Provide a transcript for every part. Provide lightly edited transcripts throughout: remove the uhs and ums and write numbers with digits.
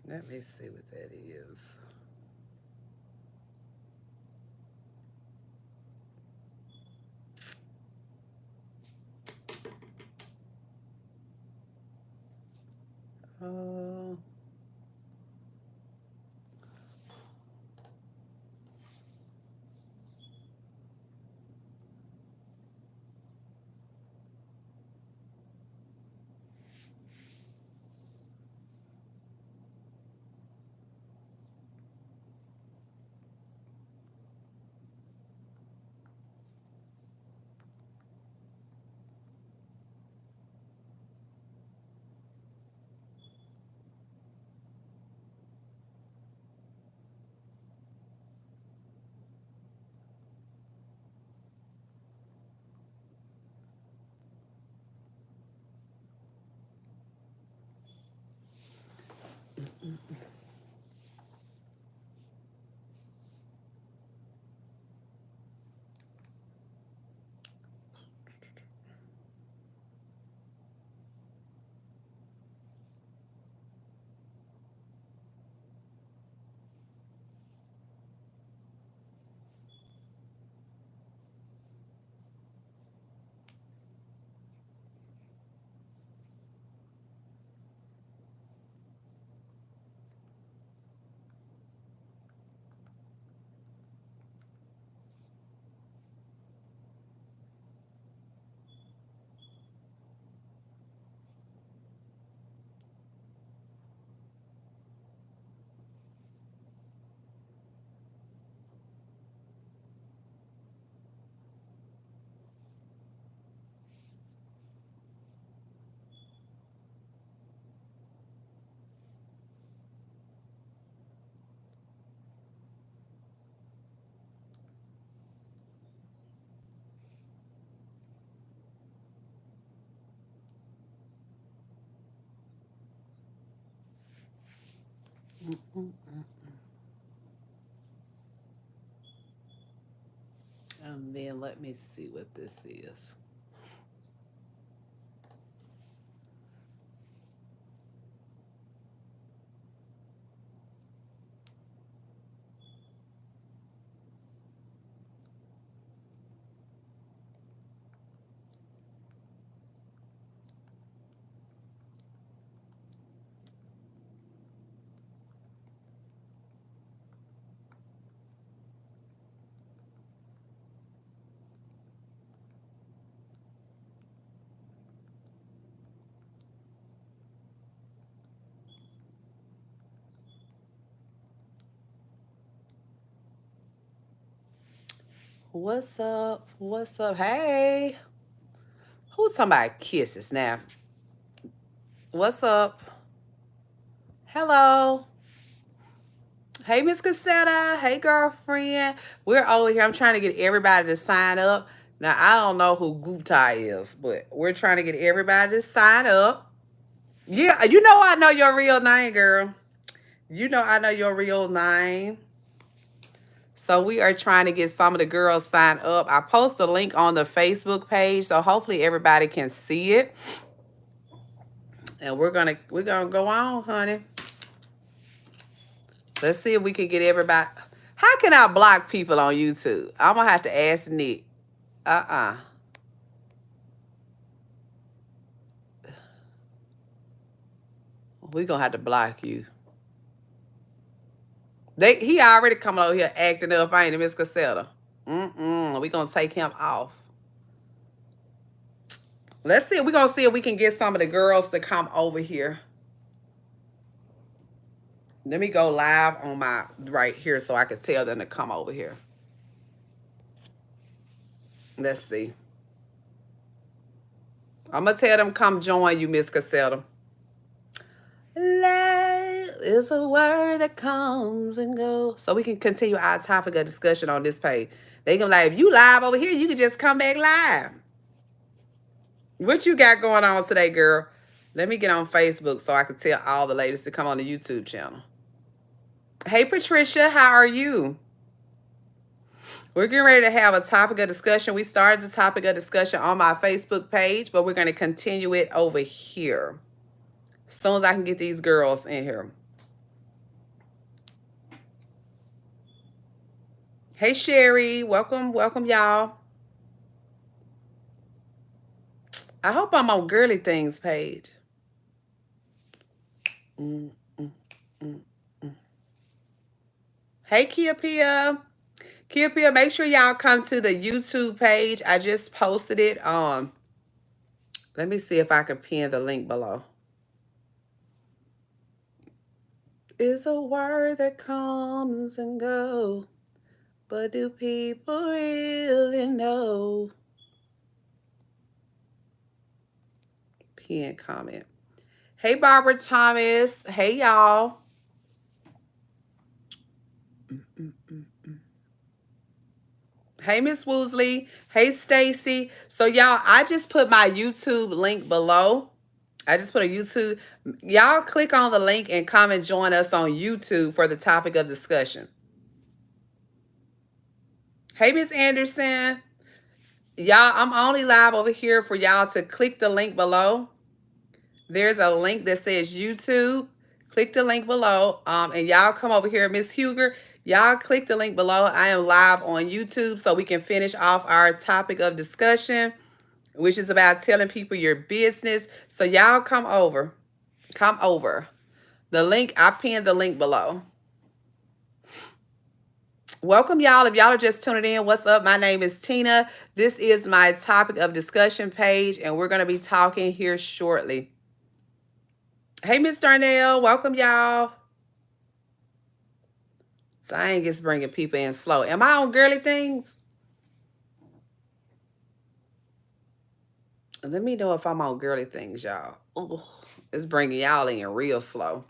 Let me see what that is. Uh, and then let me see what this is. What's up? What's up? Hey, who's talking about kisses now? What's up? Hello. Hey, Miss Cassetta. Hey, girlfriend. We're over here. I'm trying to get everybody to sign up. Now, I don't know who Gupta is, but we're trying to get everybody to sign up. Yeah, I know your real name, girl. I know your real name. So we are trying to get some of the girls signed up. I post a link on the Facebook page, so hopefully everybody can see it. And we're gonna go on, honey. Let's see if we can get everybody. How can I block people on YouTube? I'm gonna have to ask Nick. Uh-uh. We're gonna have to block you. He already coming over here acting up, ain't he, Miss Cassetta? We gonna take him off. Let's see. We're gonna see if we can get some of the girls to come over here. Let me go live on my right here so I can tell them to come over here. Let's see. I'm gonna tell them come join you, Miss Cassetta. Love is a word that comes and goes. So we can continue our topic of discussion on this page. They can be like, if you live over here, you can just come back live. What you got going on today, girl? Let me get on Facebook so I can tell all the ladies to come on the YouTube channel. Hey, Patricia, how are you? We're getting ready to have a topic of discussion. We started the topic of discussion on my Facebook page, but we're going to continue it over here. As soon as I can get these girls in here. Hey Sherry, welcome, welcome y'all. I hope I'm on Girly Things page. Mm, mm, mm. Hey Kia Pia. Kia Pia, make sure y'all come to the YouTube page. I just posted it. Let me see if I can pin the link below. It's a word that comes and goes, but do people really know? Pin comment. Hey Barbara Thomas. Hey y'all. Hey Miss Woosley. Hey Stacy. So y'all, I just put my YouTube link below. I just put a YouTube. Y'all click on the link and come and join us on YouTube for the topic of discussion. Hey Miss Anderson. Y'all, I'm only live over here for y'all to click the link below. There's a link that says YouTube. Click the link below. And y'all come over here. Miss Huger, y'all click the link below. I am live on YouTube so we can finish off our topic of discussion, which is about telling people your business. So y'all come over. Come over. The link, I pinned the link below. Welcome, y'all. If y'all are just tuning in, what's up? My name is Tina. This is my topic of discussion page, and we're going to be talking here shortly. Hey, Miss Darnell. Welcome, y'all. So I ain't just bringing people in slow. Am I on Girly Things? Let me know if I'm on Girly Things, y'all. Ooh, it's bringing y'all in real slow.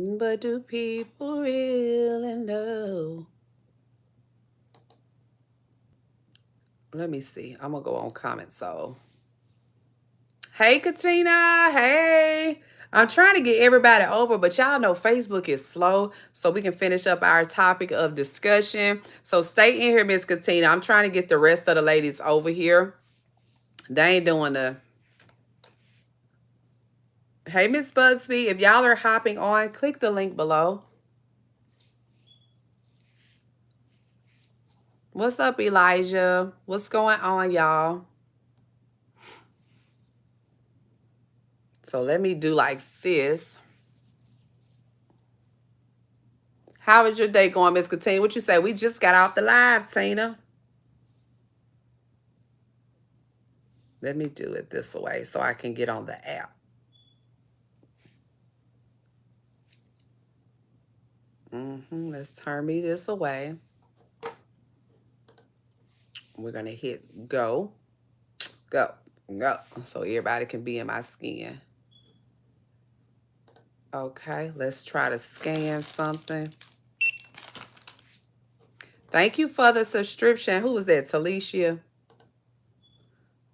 But do people really know? Let me see. I'm going to go on comment. So, hey, Katina. Hey. I'm trying to get everybody over, but y'all know Facebook is slow, so we can finish up our topic of discussion. So stay in here, Miss Katina. I'm trying to get the rest of the ladies over here. They ain't doing the... Hey, Miss Bugsby. If y'all are hopping on, click the link below. What's up, Elijah? What's going on, y'all? So let me do like this. How is your day going, Miss Katina? What you say? We just got off the live, Tina. Let me do it this way so I can get on the app. Let's turn me this away. We're going to hit go, go, go. So everybody can be in my skin. Okay, let's try to scan something. Thank you for the subscription. Who was that? Talicia?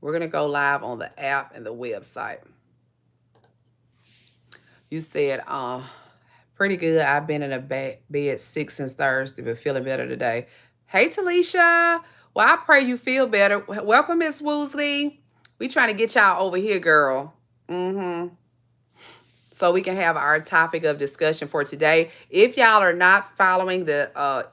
We're going to go live on the app and the website. You said, pretty good. I've been in a bed sick since Thursday, but feeling better today. Hey, Talisha. Well, I pray you feel better. Welcome, Miss Woosley. We trying to get y'all over here, girl. So we can have our topic of discussion for today. If y'all are not following the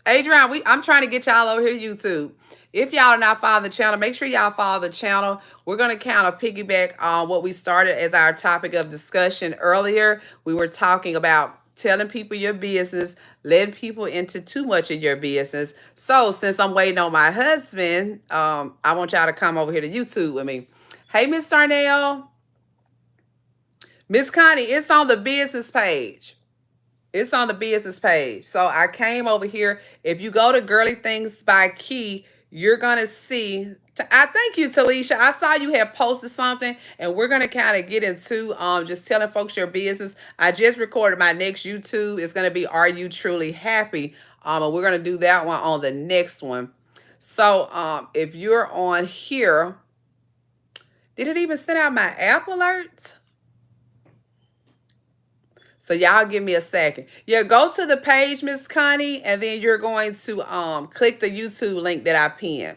Adrian, I'm trying to get y'all over here to YouTube. If y'all are not following the channel, make sure y'all follow the channel. We're going to kind of piggyback on what we started as our topic of discussion earlier. We were talking about telling people your business, letting people into too much of your business. So since I'm waiting on my husband, I want y'all to come over here to YouTube with me. Hey, Miss Darnell. Miss Connie, it's on the business page. It's on the business page. So I came over here. If you go to Girly Things by Key, you're going to see. I thank you, Talisha. I saw you have posted something, and we're going to kind of get into just telling folks your business. I just recorded my next YouTube. It's going to be Are You Truly Happy? And we're going to do that one on the next one. So if you're on here, did it even send out my app alert? So y'all give me a second. Yeah, go to the page, Miss Connie, and then you're going to click the YouTube link that I pinned.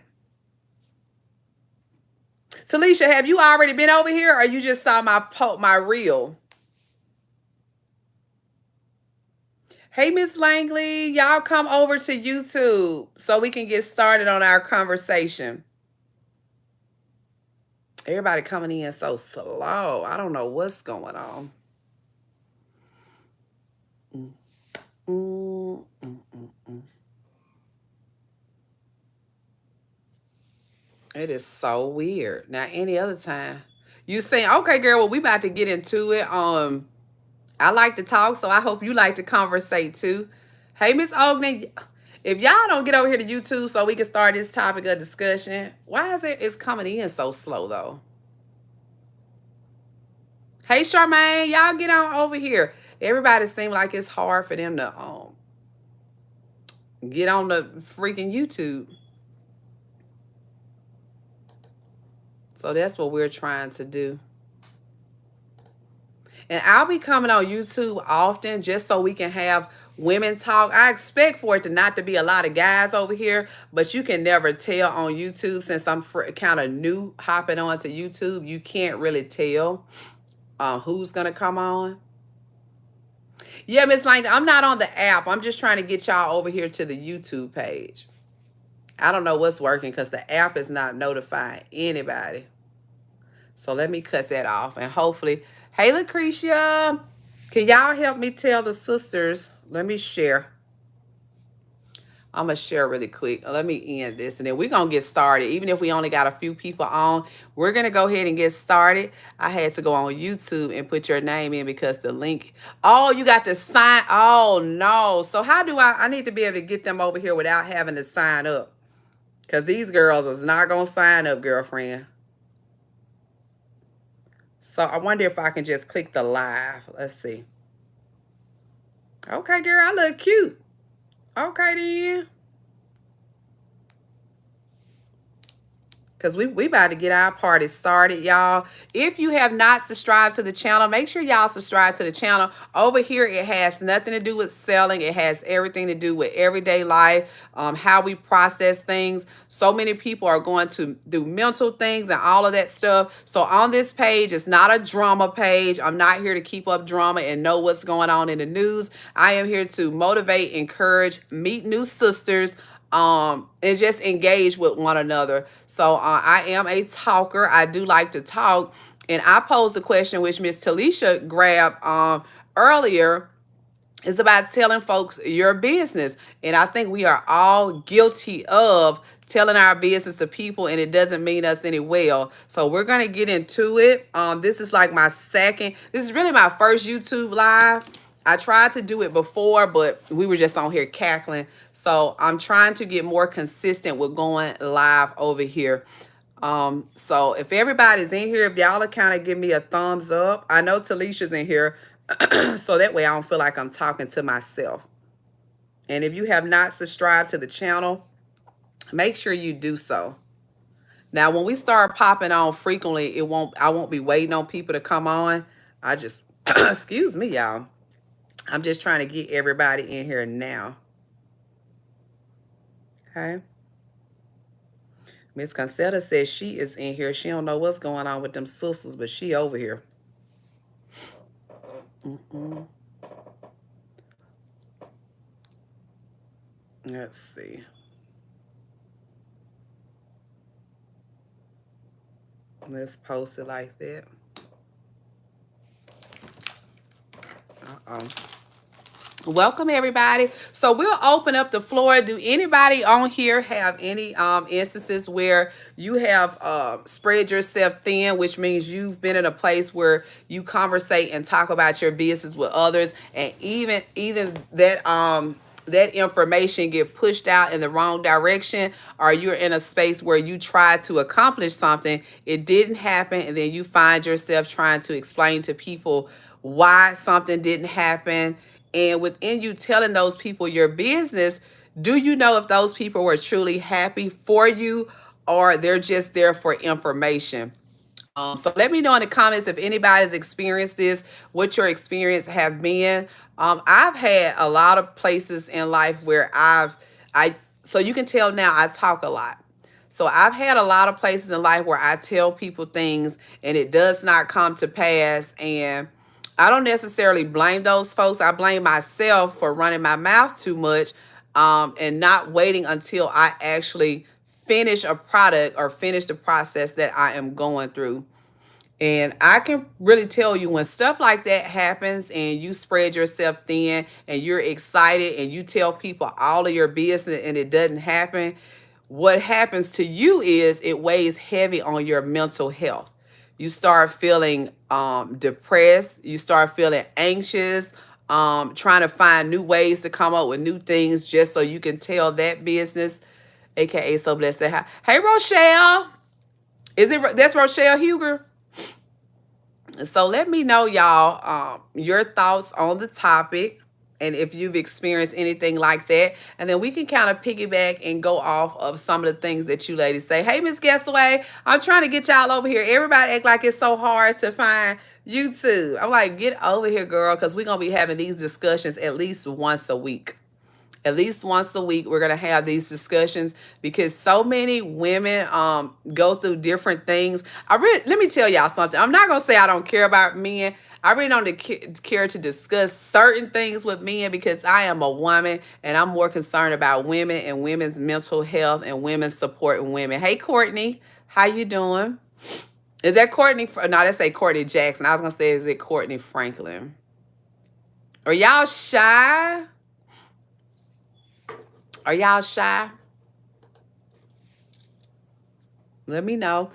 Talisha, have you already been over here, or you just saw my reel? Hey, Miss Langley, y'all come over to YouTube so we can get started on our conversation. Everybody coming in so slow. I don't know what's going on. Mm, mm, mm, mm, mm. It is so weird. Now, any other time, you saying, okay, girl, well, we about to get into it. I like to talk, so I hope you like to conversate too. Hey, Miss Ogden, if y'all don't get over here to YouTube so we can start this topic of discussion, why is it's coming in so slow though? Hey, Charmaine, y'all get on over here. Everybody seem like it's hard for them to get on the freaking YouTube. So that's what we're trying to do. And I'll be coming on YouTube often just so we can have women talk. I expect for it to not to be a lot of guys over here, but you can never tell on YouTube since I'm kind of new hopping onto YouTube. You can't really tell who's going to come on. Yeah, Miss Langdon, I'm not on the app. I'm just trying to get y'all over here to the YouTube page. I don't know what's working because the app is not notifying anybody. So let me cut that off and hopefully, hey Lucretia, can y'all help me tell the sisters? Let me share. I'm going to share really quick. Let me end this and then we're going to get started. Even if we only got a few people on, we're going to go ahead and get started. I had to go on YouTube and put your name in because the link. Oh, you got to sign. Oh, no. So how do I need to be able to get them over here without having to sign up because these girls is not going to sign up, girlfriend. So I wonder if I can just click the live. Let's see. Okay, girl, I look cute. Okay, then. Because we about to get our party started, y'all. If you have not subscribed to the channel, make sure y'all subscribe to the channel. Over here, it has nothing to do with selling. It has everything to do with everyday life, how we process things. So many people are going to do mental things and all of that stuff. So on this page, it's not a drama page. I'm not here to keep up drama and know what's going on in the news. I am here to motivate, encourage, meet new sisters, and just engage with one another. So I am a talker. I do like to talk. And I posed a question which Miss Talisha grabbed earlier. It's about telling folks your business. And I think we are all guilty of telling our business to people and it doesn't mean us any well. So we're going to get into it. This is like this is really my first YouTube live. I tried to do it before, but we were just on here cackling. So I'm trying to get more consistent with going live over here. So if everybody's in here, if y'all kind of give me a thumbs up. I know Talisha's in here, so that way I don't feel like I'm talking to myself. And if you have not subscribed to the channel, make sure you do so. Now, when we start popping on frequently, I won't be waiting on people to come on. I just, excuse me, y'all. I'm just trying to get everybody in here now. Okay. Miss Concetta says she is in here. She don't know what's going on with them sisters, but she over here. Let's see. Let's post it like that. Uh-oh. Welcome everybody. So we'll open up the floor. Do anybody on here have any instances where you have spread yourself thin, which means you've been in a place where you conversate and talk about your business with others, and even that information get pushed out in the wrong direction, or you're in a space where you try to accomplish something, it didn't happen, and then you find yourself trying to explain to people why something didn't happen. And within you telling those people your business, do you know if those people were truly happy for you or they're just there for information? So let me know in the comments if anybody's experienced this, what your experience have been. I've had a lot of places in life where so you can tell now I talk a lot. So I've had a lot of places in life where I tell people things and it does not come to pass. And I don't necessarily blame those folks. I blame myself for running my mouth too much, and not waiting until I actually finish a product or finish the process that I am going through. And I can really tell you when stuff like that happens and you spread yourself thin and you're excited and you tell people all of your business and it doesn't happen, what happens to you is it weighs heavy on your mental health. You start feeling depressed, you start feeling anxious, trying to find new ways to come up with new things just so you can tell that business, aka so blessed. Hey Rochelle, is it that's Rochelle Huger? So let me know, y'all, your thoughts on the topic and if you've experienced anything like that. And then we can kind of piggyback and go off of some of the things that you ladies say. Hey, Miss Guessaway, I'm trying to get y'all over here. Everybody act like it's so hard to find YouTube. I'm like, get over here, girl, because we're going to be having these discussions at least once a week. At least once a week, we're going to have these discussions because so many women go through different things. Let me tell y'all something. I'm not going to say I don't care about men. I really don't care to discuss certain things with men because I am a woman and I'm more concerned about women and women's mental health and women supporting women. Hey, Courtney, how you doing? Is that Courtney? No, that's say Courtney Jackson. I was going to say, is it Courtney Franklin? Are y'all shy? Are y'all shy? Let me know.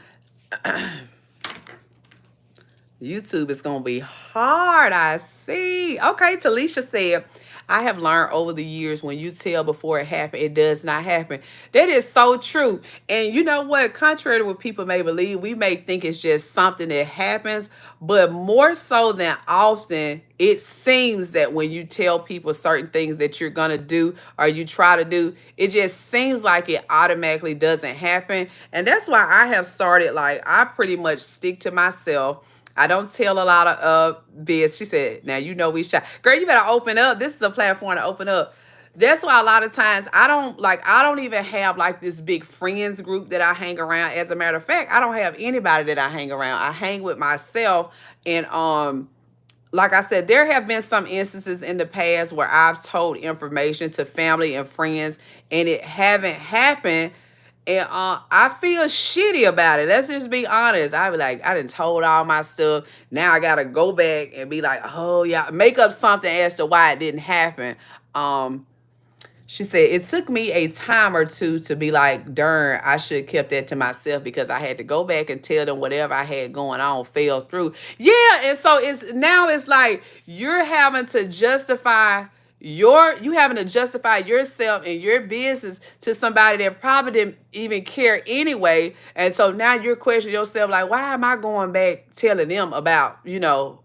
YouTube is going to be hard, I see. Okay, Talisha said, I have learned over the years when you tell before it happened, it does not happen. That is so true. And you know what? Contrary to what people may believe, we may think it's just something that happens, but more so than often, it seems that when you tell people certain things that you're going to do or you try to do, it just seems like it automatically doesn't happen. And that's why I have started, like, I pretty much stick to myself. I don't tell a lot of biz. She said, now you know we shy. Girl, you better open up. This is a platform to open up. That's why a lot of times I don't even have like this big friends group that I hang around. As a matter of fact, I don't have anybody that I hang around. I hang with myself. And like I said, there have been some instances in the past where I've told information to family and friends and it haven't happened. And I feel shitty about it. Let's just be honest. I be like, I done told all my stuff. Now I gotta go back and be like, oh yeah, make up something as to why it didn't happen. She said, it took me a time or two to be like, darn, I should have kept that to myself because I had to go back and tell them whatever I had going on fell through. Yeah, and so it's like you're having to justify you having to justify yourself and your business to somebody that probably didn't even care anyway. And so now you're questioning yourself like, why am I going back telling them about,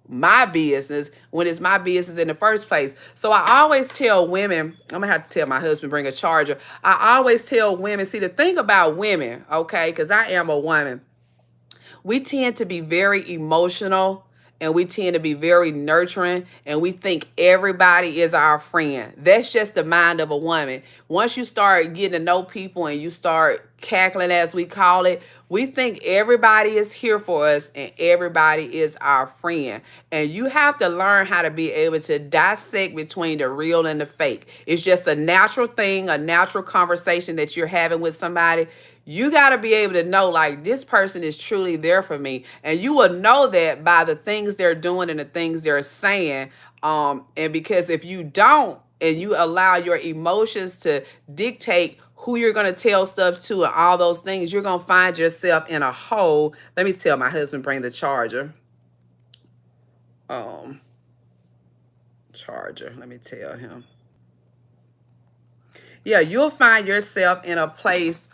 my business when it's my business in the first place? So I always tell women, I'm gonna have to tell my husband bring a charger. I always tell women, see, the thing about women, okay, because I am a woman, we tend to be very emotional and we tend to be very nurturing and we think everybody is our friend. That's just the mind of a woman. Once you start getting to know people and you start cackling, as we call it, we think everybody is here for us and everybody is our friend. And you have to learn how to be able to dissect between the real and the fake. It's just a natural thing, a natural conversation that you're having with somebody. You got to be able to know, like, this person is truly there for me. And you will know that by the things they're doing and the things they're saying. And because if you don't, and you allow your emotions to dictate who you're going to tell stuff to and all those things, you're going to find yourself in a hole. Let me tell my husband, bring the charger. Charger. Let me tell him. Yeah, you'll find yourself in a place,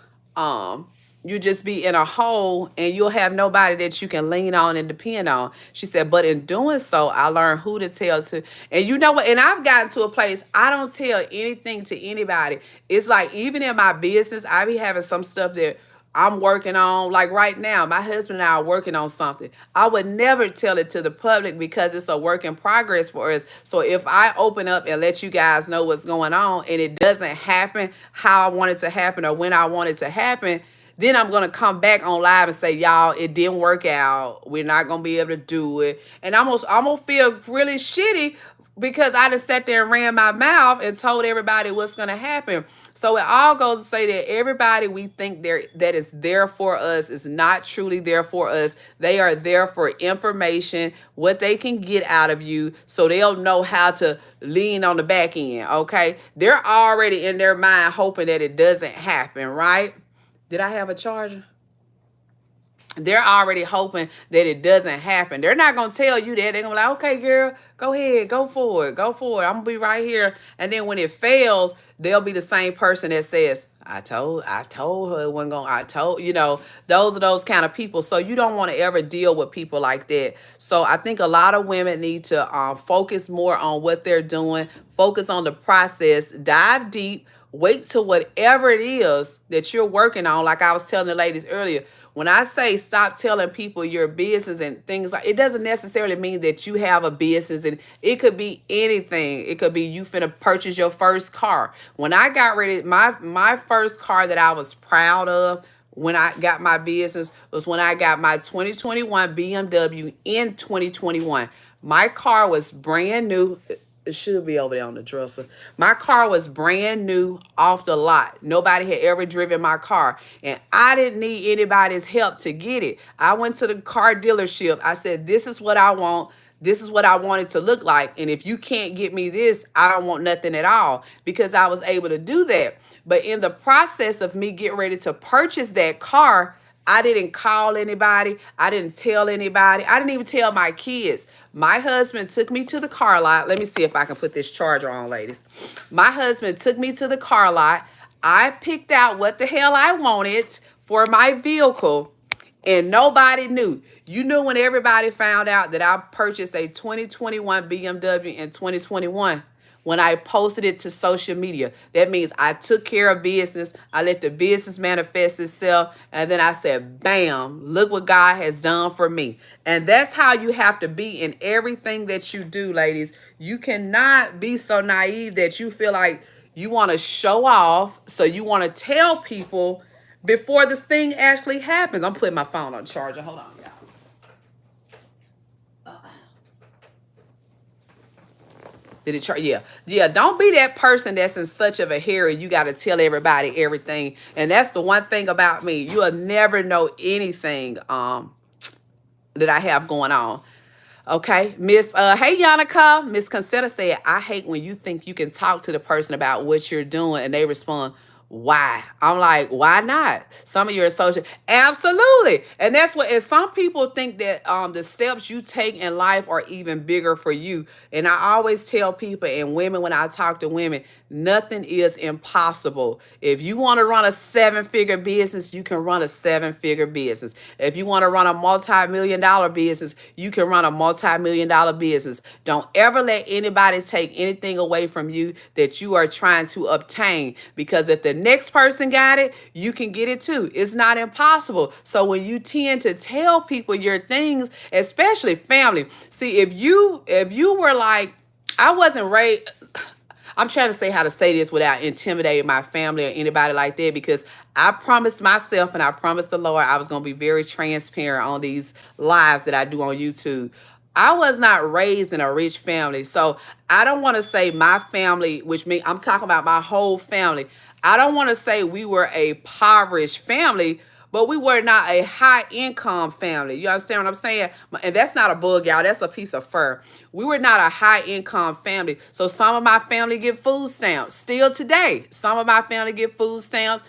you just be in a hole and you'll have nobody that you can lean on and depend on. She said, but in doing so, I learned who to tell to. And you know what? And I've gotten to a place, I don't tell anything to anybody. It's like, even in my business, I be having some stuff that I'm working on. Like right now, my husband and I are working on something. I would never tell it to the public because it's a work in progress for us. So if I open up and let you guys know what's going on and it doesn't happen how I want it to happen or when I want it to happen, Then I'm gonna come back on live and say, y'all, it didn't work out. We're not gonna be able to do it. And I'm gonna feel really shitty because I just sat there and ran my mouth and told everybody what's gonna happen. So it all goes to say that everybody we think that is there for us is not truly there for us. They are there for information, what they can get out of you, so they'll know how to lean on the back end. Okay, they're already in their mind hoping that it doesn't happen, right? Did I have a charger? They're already hoping that it doesn't happen. They're not gonna tell you that. They're gonna be like, okay, girl, go ahead, go for it, go for it. I'm gonna be right here. And then when it fails, they'll be the same person that says, I told her it wasn't gonna, those are those kind of people. So you don't want to ever deal with people like that. So I think a lot of women need to focus more on what they're doing, focus on the process, dive deep, wait till whatever it is that you're working on. Like I was telling the ladies earlier, when I say stop telling people your business and things like, it doesn't necessarily mean that you have a business, and it could be anything. It could be you finna purchase your first car. When I got ready, my first car that I was proud of when I got my business was when I got my 2021 BMW in 2021. My car was brand new. It should be over there on the dresser. My car was brand new off the lot. Nobody had ever driven my car. And I didn't need anybody's help to get it. I went to the car dealership. I said, this is what I want. This is what I want it to look like. And if you can't get me this, I don't want nothing at all, because I was able to do that. But in the process of me getting ready to purchase that car, I didn't call anybody. I didn't tell anybody. I didn't even tell my kids. My husband took me to the car lot. Let me see if I can put this charger on, ladies. My husband took me to the car lot. I picked out what the hell I wanted for my vehicle, and nobody knew. You knew when everybody found out that I purchased a 2021 BMW in 2021 when I posted it to social media. That means I took care of business. I let the business manifest itself. And then I said, bam, look what God has done for me. And that's how you have to be in everything that you do, ladies. You cannot be so naive that you feel like you want to show off. So you want to tell people before this thing actually happens. I'm putting my phone on charger. Hold on, y'all. Did it charge? Yeah. Yeah. Don't be that person that's in such of a hurry. You got to tell everybody everything. And that's the one thing about me. You'll never know anything that I have going on. Okay, hey Yannicka, Miss Consetta said, I hate when you think you can talk to the person about what you're doing and they respond, why? I'm like, why not? Some of your associates, absolutely. And that's what, and some people think that the steps you take in life are even bigger for you. And I always tell people and women, when I talk to women, nothing is impossible. If you want to run a 7-figure business, you can run a 7-figure business. If you want to run a multi-million-dollar business, you can run a multi-million-dollar business. Don't ever let anybody take anything away from you that you are trying to obtain, because if the next person got it, you can get it too. It's not impossible. So when you tend to tell people your things, especially family, see, if you were like, I wasn't raised, I'm trying to say how to say this without intimidating my family or anybody like that, because I promised myself and I promised the Lord I was going to be very transparent on these lives that I do on YouTube. I was not raised in a rich family. So I don't want to say my family, which means I'm talking about my whole family. I don't want to say we were a impoverished family, but we were not a high income family. You understand what I'm saying? And that's not a bug, y'all. That's a piece of fur. We were not a high income family. So some of my family get food stamps. Still today, some of my family get food stamps.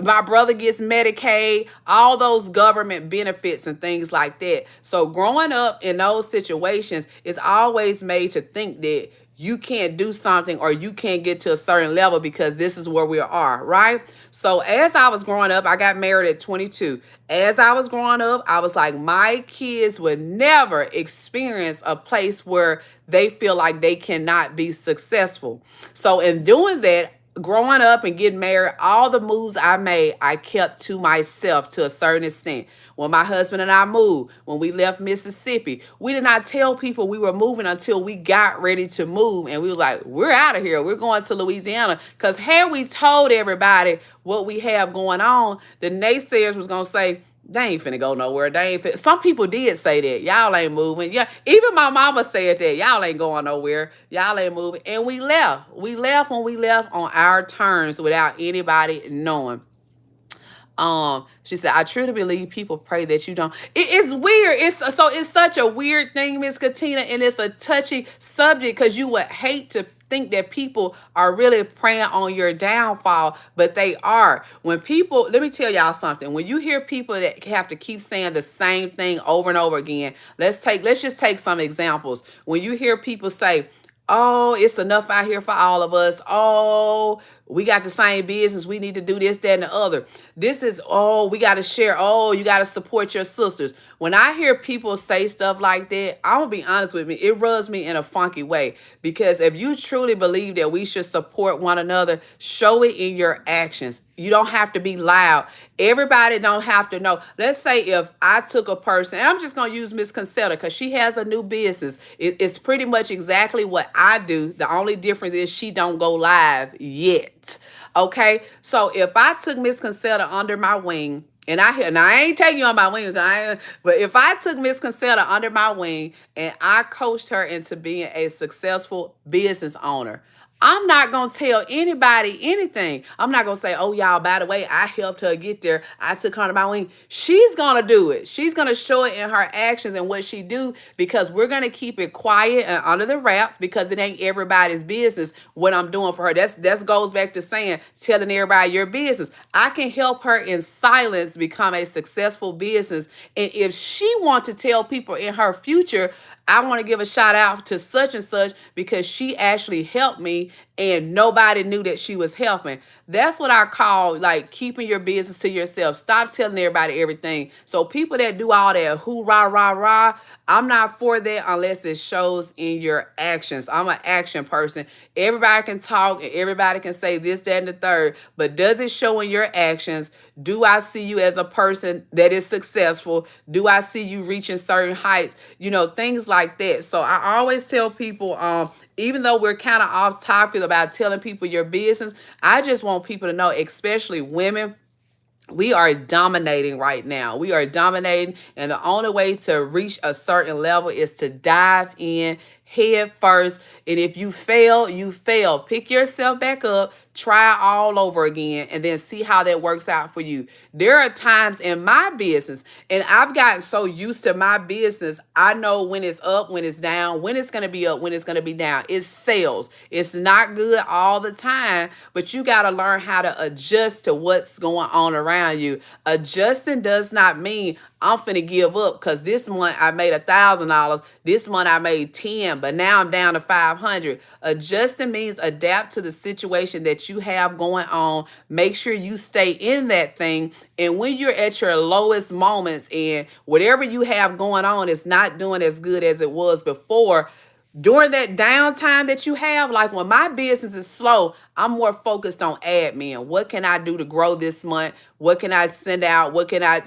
My brother gets Medicaid, all those government benefits and things like that. So growing up in those situations is always made to think that you can't do something or you can't get to a certain level because this is where we are, right? So as I was growing up, I got married at 22. As I was growing up, I was like, my kids would never experience a place where they feel like they cannot be successful. So in doing that, growing up and getting married, all the moves I made, I kept to myself to a certain extent. When my husband and I moved, when we left Mississippi, we did not tell people we were moving until we got ready to move. And we was like, we're out of here. We're going to Louisiana. Because had we told everybody what we have going on, the naysayers was going to say, they ain't finna go nowhere. They ain't fin-. Some people did say that. Y'all ain't moving. Yeah, even my mama said that. Y'all ain't going nowhere. Y'all ain't moving. And we left. We left when we left on our terms without anybody knowing. She said, I truly believe people pray that you don't. It's weird. It's such a weird thing, Miss Katina, and it's a touchy subject because you would hate to think that people are really praying on your downfall, but they are. When people, let me tell y'all something. When you hear people that have to keep saying the same thing over and over again, let's just take some examples. When you hear people say, oh, it's enough out here for all of us. Oh, we got the same business. We need to do this, that, and the other. This is, oh, we got to share. Oh, you got to support your sisters. When I hear people say stuff like that, I'm going to be honest with me, it rubs me in a funky way. Because if you truly believe that we should support one another, show it in your actions. You don't have to be loud. Everybody don't have to know. Let's say if I took a person, and I'm just going to use Miss Concetta because she has a new business. It's pretty much exactly what I do. The only difference is she don't go live yet. Okay? So if I took Miss Concetta under my wing, and I ain't taking you on my wing, but if I took Miss Concetta under my wing and I coached her into being a successful business owner, I'm not going to tell anybody anything. I'm not going to say, oh, y'all, by the way, I helped her get there. I took her under my wing. She's going to do it. She's going to show it in her actions and what she do because we're going to keep it quiet and under the wraps because it ain't everybody's business what I'm doing for her. That goes back to saying, telling everybody your business. I can help her in silence become a successful business. And if she wants to tell people in her future, I want to give a shout out to such and such because she actually helped me and nobody knew that she was helping. That's what I call like keeping your business to yourself. Stop telling everybody everything. So people that do all that hoorah, rah, rah, I'm not for that unless it shows in your actions. I'm an action person. Everybody can talk and everybody can say this, that, and the third, but does it show in your actions? Do I see you as a person that is successful? Do I see you reaching certain heights? You know, things like that. So I always tell people, even though we're kind of off topic about telling people your business, I just want people to know, especially women, we are dominating right now. We are dominating. And the only way to reach a certain level is to dive in head first. And if you fail, you fail. Pick yourself back up, try all over again, and then see how that works out for you. There are times in my business, and I've gotten so used to my business, I know when it's up, when it's down, when it's going to be up, when it's going to be down. It's sales. It's not good all the time, but you got to learn how to adjust to what's going on around you. Adjusting does not mean I'm finna give up because this month I made $1,000. This month I made 10, but now I'm down to 500. Adjusting means adapt to the situation that you have going on. Make sure you stay in that thing. And when you're at your lowest moments and whatever you have going on is not doing as good as it was before, during that downtime that you have, like when my business is slow, I'm more focused on admin. What can I do to grow this month? What can I send out? What can I,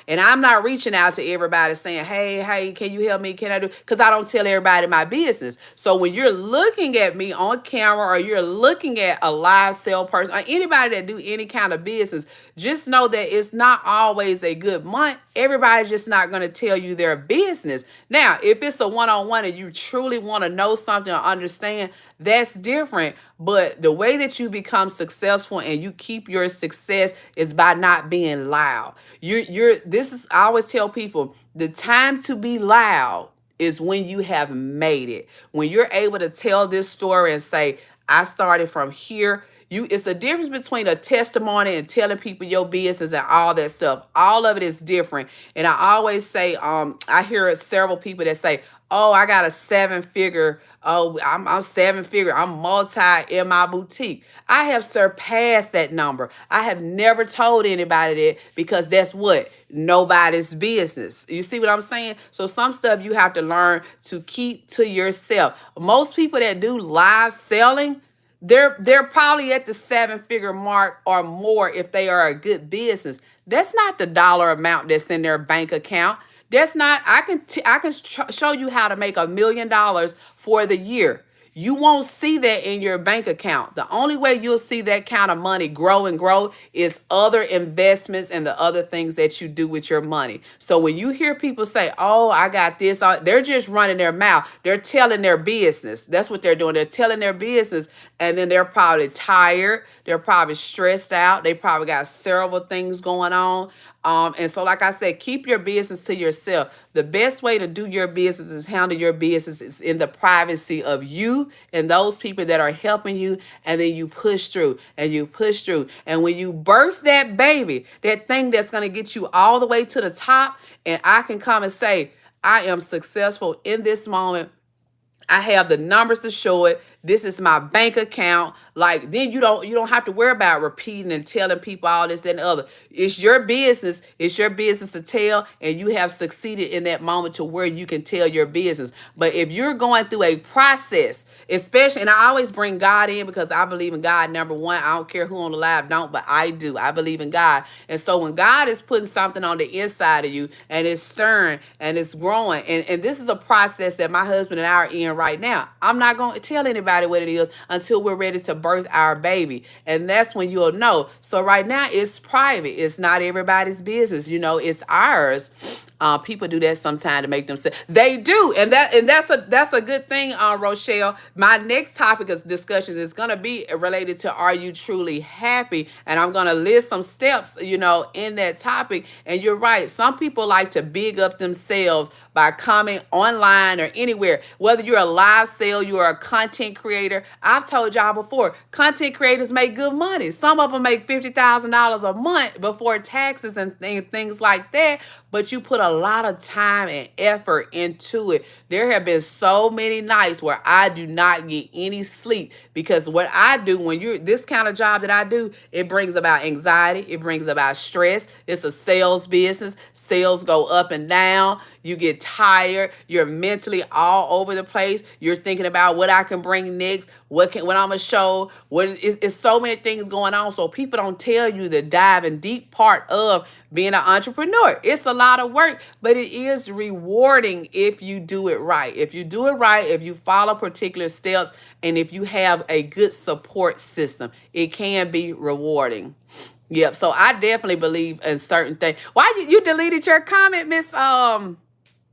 and I'm not reaching out to everybody saying, hey, can you help me? Can I do? Because I don't tell everybody my business. So when you're looking at me on camera or you're looking at a live sale person or anybody that do any kind of business, just know that it's not always a good month. Everybody's just not going to tell you their business. Now, if it's a one-on-one and you truly want to know something or understand, that's different. But the way that you become successful and you keep your success is by not being loud. I always tell people the time to be loud is when you have made it. When you're able to tell this story and say, I started from here. It's a difference between a testimony and telling people your business and all that stuff. All of it is different. And I always say, I hear several people that say, oh, I got a 7-figure. Oh, I'm 7-figure. I'm multi in my boutique. I have surpassed that number. I have never told anybody that because that's what? Nobody's business. You see what I'm saying? So some stuff you have to learn to keep to yourself. Most people that do live selling, they're probably at the 7-figure mark or more if they are a good business. That's not the dollar amount that's in their bank account. That's not. I can show you how to make $1 million for the year. You won't see that in your bank account. The only way you'll see that kind of money grow and grow is other investments and the other things that you do with your money. So when you hear people say, "Oh, I got this," they're just running their mouth. They're telling their business. That's what they're doing. They're telling their business, and then they're probably tired. They're probably stressed out. They probably got several things going on. And so, like I said, keep your business to yourself. The best way to do your business is handle your business is in the privacy of you and those people that are helping you. And then you push through and you push through. And when you birth that baby, that thing that's going to get you all the way to the top, and I can come and say, I am successful in this moment. I have the numbers to show it. This is my bank account. Like, then you don't have to worry about repeating and telling people all this, that, and the other. It's your business. It's your business to tell, and you have succeeded in that moment to where you can tell your business. But if you're going through a process, especially, and I always bring God in because I believe in God, number one. I don't care who on the live don't, but I do. I believe in God. And so when God is putting something on the inside of you and it's stirring and it's growing, and this is a process that my husband and I are in right now. I'm not going to tell anybody what it is until we're ready to birth our baby. And that's when you'll know. So right now it's private. It's not everybody's business. It's ours. People do that sometimes to make them say they do, and that's a good thing. Rochelle, my next topic of discussion is going to be related to are you truly happy, and I'm going to list some steps, in that topic. And you're right. Some people like to big up themselves by coming online or anywhere, whether you're a live sale, you're a content creator. I've told y'all before, content creators make good money. Some of them make $50,000 a month before taxes and things like that. But you put a lot of time and effort into it. There have been so many nights where I do not get any sleep because what I do when you're this kind of job that I do, it brings about anxiety, it brings about stress. It's a sales business. Sales go up and down. You get tired. You're mentally all over the place. You're thinking about what I can bring next, what I'm gonna show. It's so many things going on. So people don't tell you the dive and deep part of being an entrepreneur. It's a lot of work, but it is rewarding if you do it right. If you do it right, if you follow particular steps, and if you have a good support system, it can be rewarding. Yep. So I definitely believe in certain things. Why you deleted your comment, Miss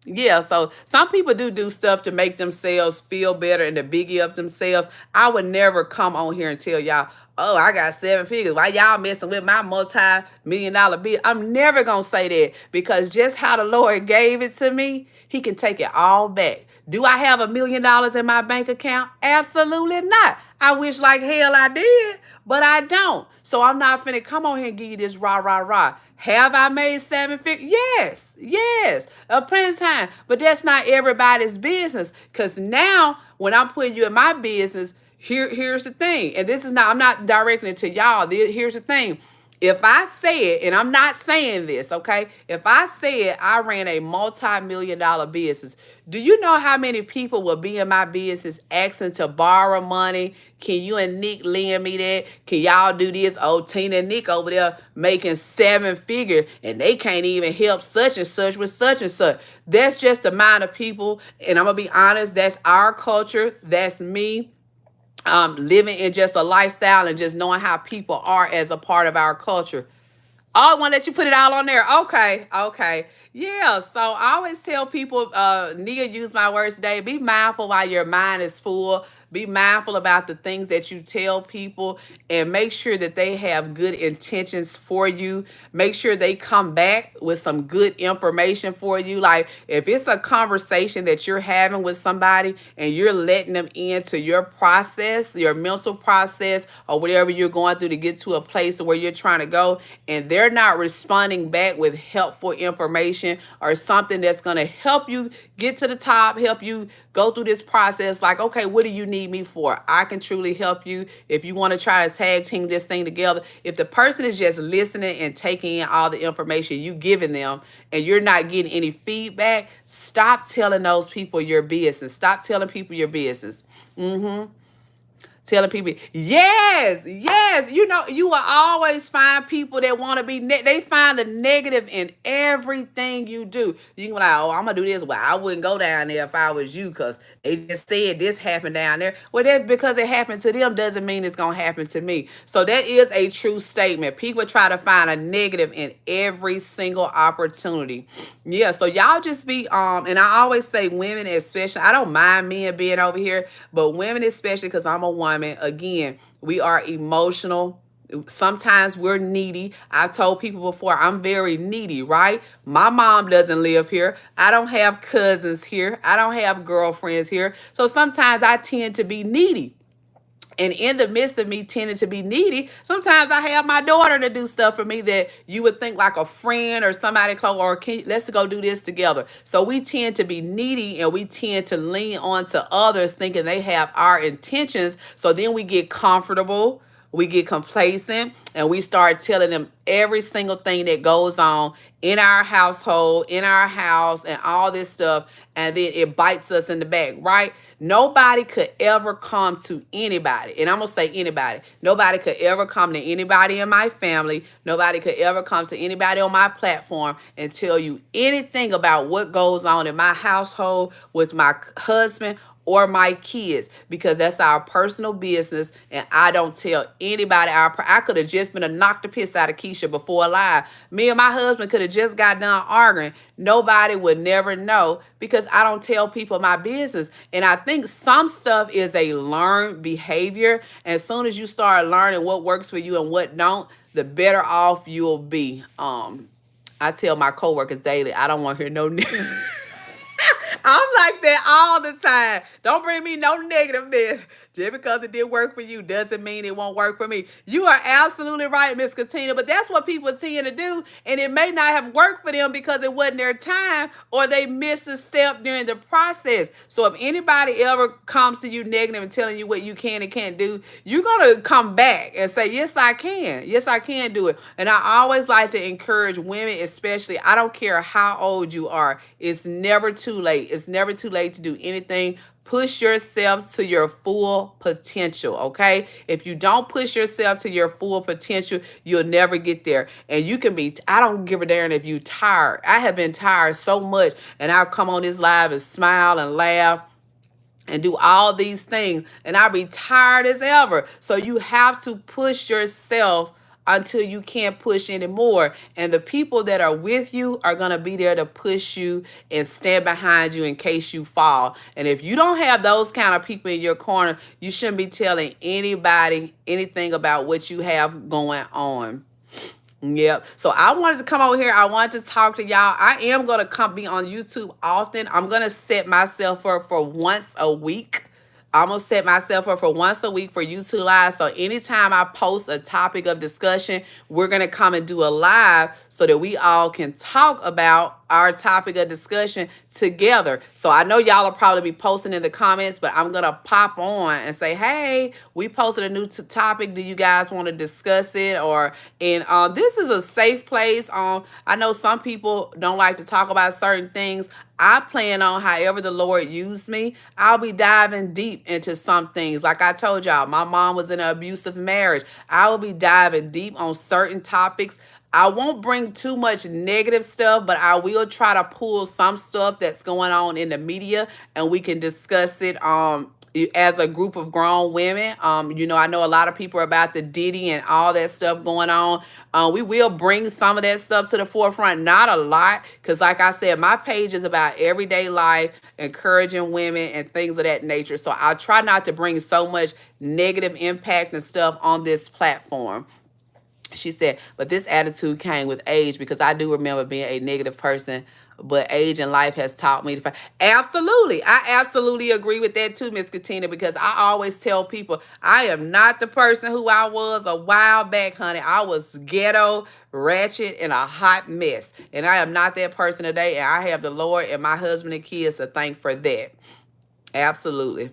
Yeah, so some people do stuff to make themselves feel better and to biggie up themselves. I would never come on here and tell y'all, oh, I got 7 figures. Why y'all messing with my multi-million-dollar bill? I'm never going to say that because just how the Lord gave it to me, he can take it all back. Do I have $1 million in my bank account? Absolutely not. I wish like hell I did, but I don't. So I'm not finna come on here and give you this rah, rah, rah. Have I made 7 figures? Yes, yes, plenty of time. But that's not everybody's business. Because now, when I'm putting you in my business, here's the thing. And this is not, I'm not directing it to y'all. Here's the thing. If I said, and I'm not saying this, okay? If I said I ran a multi-million-dollar business, do you know how many people will be in my business asking to borrow money? Can you and Nick lend me that? Can y'all do this? Oh, Tina and Nick over there making 7 figures and they can't even help such and such with such and such. That's just the amount of people. And I'm going to be honest, that's our culture. That's me. Living in just a lifestyle and just knowing how people are as a part of our culture. Oh, I want to let you put it all on there. Okay, okay. Yeah, so I always tell people, Nia used my words today, be mindful while your mind is full. Be mindful about the things that you tell people and make sure that they have good intentions for you. Make sure they come back with some good information for you. Like if it's a conversation that you're having with somebody and you're letting them into your process, your mental process, or whatever you're going through to get to a place where you're trying to go, and they're not responding back with helpful information or something that's going to help you get to the top, help you go through this process, like, okay, what do you need me for? I can truly help you. If you want to try to tag team this thing together, if the person is just listening and taking in all the information you giving them and you're not getting any feedback, stop telling those people your business. Stop telling people your business. Telling people, yes, yes. You know, you will always find people that want to be, they find a negative in everything you do. You can be like, oh, I'm going to do this. Well, I wouldn't go down there if I was you because they just said this happened down there. Well, that because it happened to them doesn't mean it's going to happen to me. So that is a true statement. People try to find a negative in every single opportunity. Yeah, so y'all just be and I always say women especially. I don't mind men being over here, but women especially because I'm a woman. Again, we are emotional. Sometimes we're needy. I've told people before I'm very needy, right? My mom doesn't live here. I don't have cousins here. I don't have girlfriends here. So sometimes I tend to be needy. And in the midst of me tending to be needy, sometimes I have my daughter to do stuff for me that you would think like a friend or somebody close, or let's go do this together. So we tend to be needy and we tend to lean on to others thinking they have our intentions. So then we get comfortable, we get complacent, and we start telling them every single thing that goes on in our household, in our house, and all this stuff. And then it bites us in the back, right? Nobody could ever come to anybody, and I'm gonna say anybody. Nobody could ever come to anybody in my family. Nobody could ever come to anybody on my platform and tell you anything about what goes on in my household with my husband or my kids, because that's our personal business, and I don't tell anybody I could have just been a knock the piss out of Keisha before live. Me and my husband could have just got done arguing. Nobody would never know because I don't tell people my business. And I think some stuff is a learned behavior. And as soon as you start learning what works for you and what don't, the better off you'll be. I tell my coworkers daily, I don't want to hear no I'm like that all the time. Don't bring me no negativeness. Just because it didn't work for you doesn't mean it won't work for me. You are absolutely right, Miss Katina, but that's what people tend to do, and it may not have worked for them because it wasn't their time or they missed a step during the process. So if anybody ever comes to you negative and telling you what you can and can't do, you're going to come back and say, yes, I can. Yes, I can do it. And I always like to encourage women, especially, I don't care how old you are. It's never too late. It's never too late to do anything. Push yourself to your full potential, okay? If you don't push yourself to your full potential, you'll never get there. And you can be, I don't give a damn if you tired. I have been tired so much, and I'll come on this live and smile and laugh and do all these things, and I'll be tired as ever. So you have to push yourself until you can't push anymore. And the people that are with you are going to be there to push you and stand behind you in case you fall. And if you don't have those kind of people in your corner, you shouldn't be telling anybody anything about what you have going on. Yep. So I wanted to come over here. I wanted to talk to y'all. I am going to come be on YouTube often. I'm going to set myself up for once a week. I'm going to set myself up for once a week for YouTube Live. So anytime I post a topic of discussion, we're going to come and do a live so that we all can talk about our topic of discussion together. So I know y'all will probably be posting in the comments, but I'm going to pop on and say, hey, we posted a new topic. Do you guys want to discuss it? And this is a safe place. I know some people don't like to talk about certain things. I plan on however the Lord used me. I'll be diving deep into some things. Like I told y'all, my mom was in an abusive marriage. I will be diving deep on certain topics. I won't bring too much negative stuff, but I will try to pull some stuff that's going on in the media, and we can discuss it as a group of grown women. I know a lot of people are about the Diddy and all that stuff going on. We will bring some of that stuff to the forefront, not a lot, because like I said, my page is about everyday life, encouraging women and things of that nature. So I'll try not to bring so much negative impact and stuff on this platform. She said, but this attitude came with age, because I do remember being a negative person, but age and life has taught me to find. Absolutely. I absolutely agree with that too, Miss Katina, because I always tell people I am not the person who I was a while back, honey. I was ghetto, ratchet, and a hot mess. And I am not that person today. And I have the Lord and my husband and kids to thank for that. Absolutely.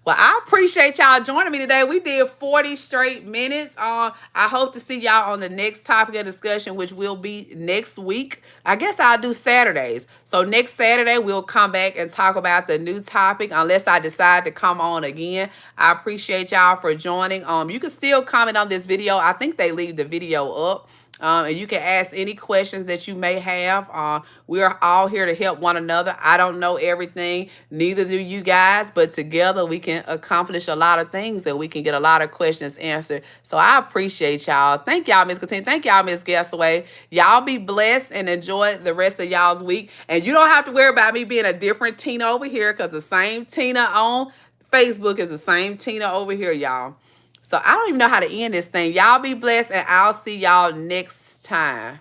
Well, I appreciate y'all joining me today. We did 40 straight minutes. I hope to see y'all on the next topic of discussion, which will be next week. I guess I'll do Saturdays. So next Saturday, we'll come back and talk about the new topic, unless I decide to come on again. I appreciate y'all for joining. You can still comment on this video. I think they leave the video up. And you can ask any questions that you may have. We are all here to help one another. I don't know everything, neither do you guys, but together we can accomplish a lot of things and we can get a lot of questions answered. So I appreciate y'all. Thank y'all, Miss Katina. Thank y'all, Miss Gasaway. Y'all be blessed and enjoy the rest of y'all's week. And you don't have to worry about me being a different Tina over here, because the same Tina on Facebook is the same Tina over here, y'all. So I don't even know how to end this thing. Y'all be blessed, and I'll see y'all next time.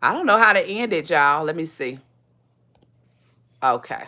I don't know how to end it, y'all. Let me see. Okay.